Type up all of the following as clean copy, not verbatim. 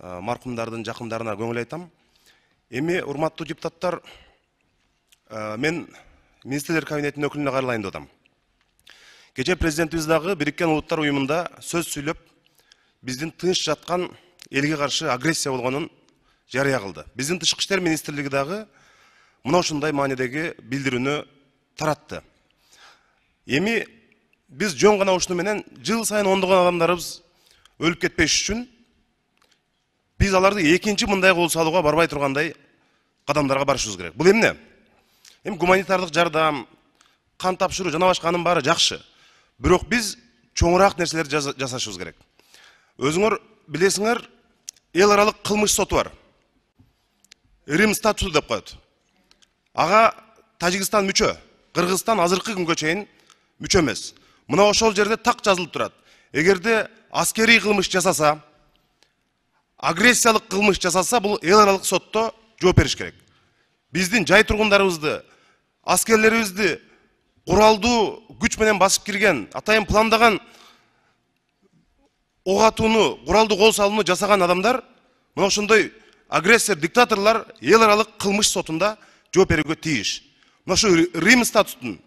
марқұмдардың жақындарына көңіл айтам. Эми урматтуу депутаттар, мен министрлер кабинетінің өкіліне қарылайын додам. Кече президентибиз дагы Бириккен Улуттар уюмунда сөз сүйлөп, биздин тыныч жаткан элге каршы агрессия болгонун жарыя кылды. Биздин тышкы иштер министрлиги дагы мына ушундай маанидеги билдирүүнү таратты. Эми биз жөн гана ушуну менен жыл сайын ондогон адамдарыбыз өлүп кетпеш үчүн биз аларды экинчи мындай кол салууга барбай тургандай кадамдарга барышыбыз керек. Бул эмне? Эми гуманитардык жардам, кан тапшыруу жана башканын баары жакшы. Бирок биз чоңураак нерселерди жасашыбыз керек. Өзүңөр билесиңер, эл аралык кылмыш соту бар. Рим статусу деп коет. Ага Тажикстан мүчө, Кыргызстан азыркы күнгө чейин мүчө эмес. Мына ошол жерде так жазылып турат. Эгерде аскерий кылмыш жасаса, агрессиялык кылмыш жасаса, бул эл аралык сотто жооп бериш керек. Биздин жай тургундарыбызды, аскерлерибизди куралдуу күч менен басып кирген, атайын пландаган ок атууну, куралдуу кол салууну жасаган адамдар, мына ошондой агрессор, диктаторлор эл аралык кылмыш сотунда жооп берүүгө тийиш. Мына ушу Рим статутун,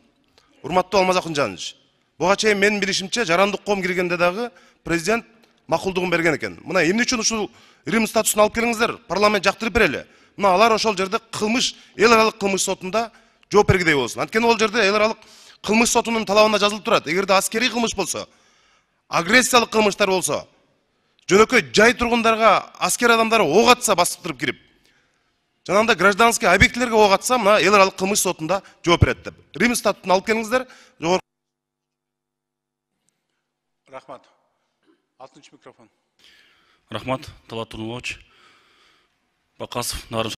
урматтуу Алмаз Акынжанович, буга чейин менин билишимче жарандык коом киргенде дагы президент макулдугун берген экен. Мына эмне үчүн ушул Рим статусун алып келиңиздер, парламент жактырып берели. Мына алар ошол жерде кылмыш, эл аралык кылмыш сотунда жооп бергидей болсун. Анткени ол жерде эл аралык кылмыш сотунун талабында жазылып турат. Эгерде аскерий кылмыш болсо, агрессиялык кылмыштар болсо, жөнөкөй жай тургундарга аскер адамдары ок атса, басыптырып кирип, жанагындай гражданский объектилерге ок атса, мына эл аралык кылмыш сотунда жооп берет деп. Рим статутун алып келиңиздер. Рахмат. 6-микрофон. Рахмат, Талат Турнулович. Бакасов, Нарым